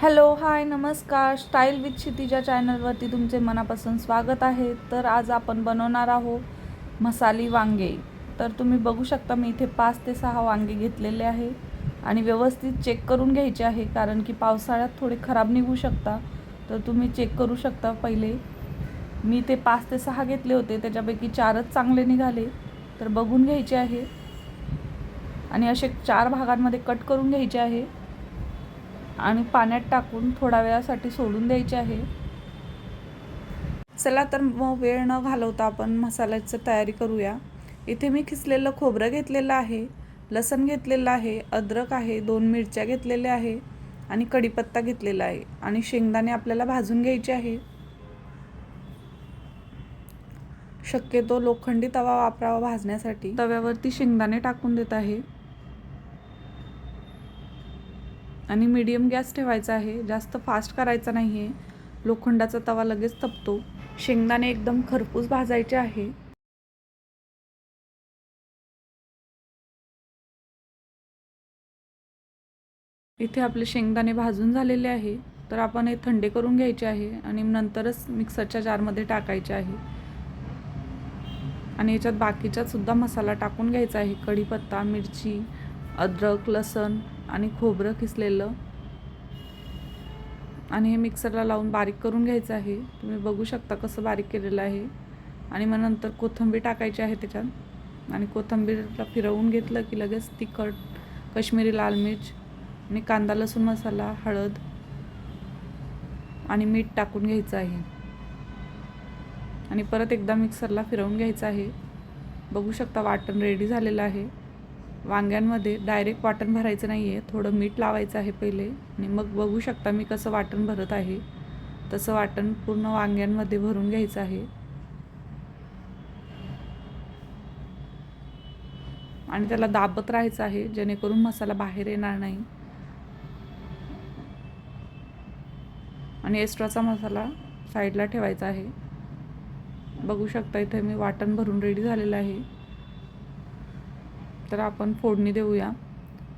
Hello, हाय, नमस्कार. Style with Kshitija चॅनलवरती तुमचे मनापासून स्वागत आहे. तर आज आपण बनवणार आहोत मसाली वांगे. तर तुम्ही बघू शकता मी इथे 5 ते 6 वांगे घेतलेले आहे आणि व्यवस्थित चेक करून घ्यायचे आहे, कारण की पावसाळ्यात थोडे खराब निघू शकता. तर तुम्ही चेक करू शकता. पहिले मी ते 5 ते 6 घेतले होते, त्याच्यापैकी 4च चांगले निघाले. तर बघून घ्यायचे आहे आणि असे 4 भागांमध्ये कट करून घ्यायचे आहे आणि पाण्यात टाकून थोड्या वेळासाठी सोडून द्यायचे आहे. चला तर मग वेळ न घालवता आपण मसाल्याची तयारी करूया. इथे मी खिसलेलं खोबरं घेतलेलं आहे, लसूण घेतलेलं आहे, अद्रक आहे, 2 मिरच्या घेतलेल्या आहे आणि कढीपत्ता घेतलेला आहे आणि शेंगदाणे आपल्याला भाजून घ्यायचे आहे. शक्यतो लोखंडी तवा वापरावा भाजण्यासाठी. तव्यावरती शेंगदाणे टाकून देत आहे आणि मीडियम गॅस ठेवायचा आहे. जास्त फास्ट करायचा नाही आहे, लोखंडाचा तवा लगेच तपतो. शेंगदाणे एकदम खरपूस भाजायचे आहे. इथे आपले शेंगदाणे भाजून झालेले आहे. तर आपण हे थंडे करून घ्यायचे आहे आणि नंतरच मिक्सरच्या जारमध्ये टाकायचे आहे आणि याच्यात बाकीचा सुद्धा मसाला टाकून घ्यायचा आहे. कढीपत्ता, मिरची, अद्रक, लसूण आणि खोबरं किसलेलं आणि हे मिक्सरला लावून बारीक करून घ्यायचं आहे. तुम्ही बघू शकता कसं बारीक केलेलं आहे. आणि मग नंतर कोथिंबीर टाकायची आहे त्याच्यात आणि कोथिंबीरला फिरवून घेतलं की लगेच तिखट, काश्मीरी लाल मिर्च आणि कांदा लसूण मसाला, हळद आणि मीठ टाकून घ्यायचं आहे आणि परत एकदा मिक्सरला फिरवून घ्यायचं आहे. बघू शकता वाटण रेडी झालेलं आहे. वांग्यांमध्ये डायरेक्ट वाटण भरायचं नाही आहे, थोडं मीठ लावायचं आहे पहिले आणि मग बघू शकता मी कसं वाटण भरत आहे. तसं वाटण पूर्ण वांग्यांमध्ये भरून घ्यायचं आहे आणि त्याला दाबत राहायचं आहे, जेणेकरून मसाला बाहेर येणार नाही आणि एक्स्ट्राचा मसाला साईडला ठेवायचा आहे. बघू शकता इथे मी वाटण भरून रेडी झालेलं आहे. तर आपण फोडणी देऊया.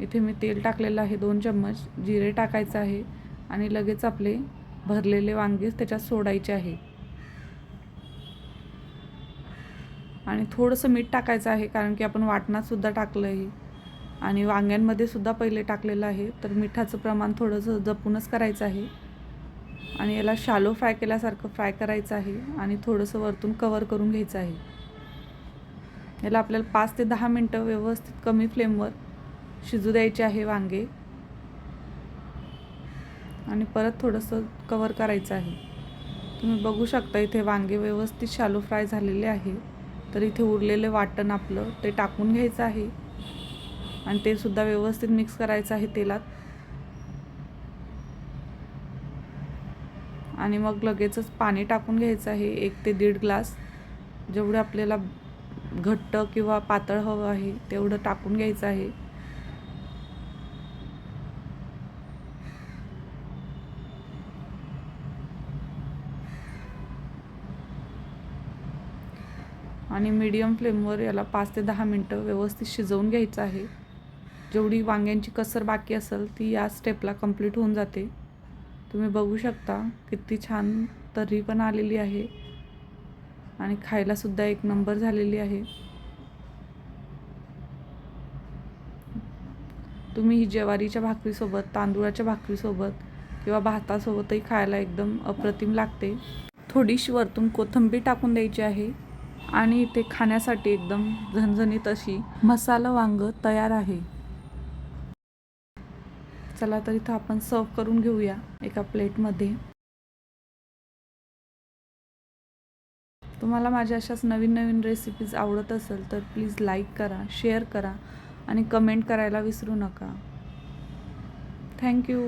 इथे मी तेल टाकलेलं आहे 2 चम्मच, जिरे टाकायचं आहे आणि लगेच आपले भरलेले वांगे त्याच्यात सोडायचे आहे आणि थोडंसं मीठ टाकायचं आहे, कारण की आपण वाटणात सुद्धा टाकलं आहे आणि वांग्यांमध्ये सुद्धा पहिले टाकलेलं आहे. तर मिठाचं प्रमाण थोडंसं जपूनच करायचं आहे आणि याला शालो फ्राय केल्यासारखं फ्राय करायचं आहे आणि थोडंसं वरतून कवर करून घ्यायचं आहे. याला आपल्याला 5 ते 10 मिनटं व्यवस्थित कमी फ्लेमवर शिजू द्यायचे आहे वांगे आणि परत थोडंसं कवर करायचं आहे. तुम्ही बघू शकता इथे वांगे व्यवस्थित शालो फ्राय झालेले आहे. तर इथे उरलेले वाटण आपलं ते टाकून घ्यायचं आहे आणि ते सुद्धा व्यवस्थित मिक्स करायचं आहे तेलात आणि मग लगेचच पाणी टाकून घ्यायचं आहे 1 ते 1.5 ग्लास. जेवढं आपल्याला घट्ट किंवा पातळ हवं आहे तेवढं टाकून घ्यायचं आहे आणि मीडियम फ्लेमवर याला 5 ते 10 मिनटं व्यवस्थित शिजवून घ्यायचं आहे. जेवढी वांग्यांची कसर बाकी असेल ती या स्टेपला कंप्लीट होऊन जाते. तुम्ही बघू शकता किती छान तर्री पण आलेली आहे आणि खायला सुद्धा एक नंबर झालेली आहे. तुम्ही ही ज्वारीच्या भाकरीसोबत, तांदूळाच्या भाकरीसोबत किंवा भातासोबतही खायला एकदम अप्रतिम लागते. थोडीशी वरतून कोथिंबीर टाकून द्यायची आहे आणि इथे खाण्यासाठी एकदम झणझणीत अशी मसाला वांग तयार आहे. चला तर इथं आपण सर्व करून घेऊया एका प्लेटमध्ये. तुम्हाला माझ्या अशाच नवीन नवीन रेसिपीज आवडत असेल तर प्लीज लाईक करा, शेअर करा आणि कमेंट करायला विसरू नका. थँक्यू.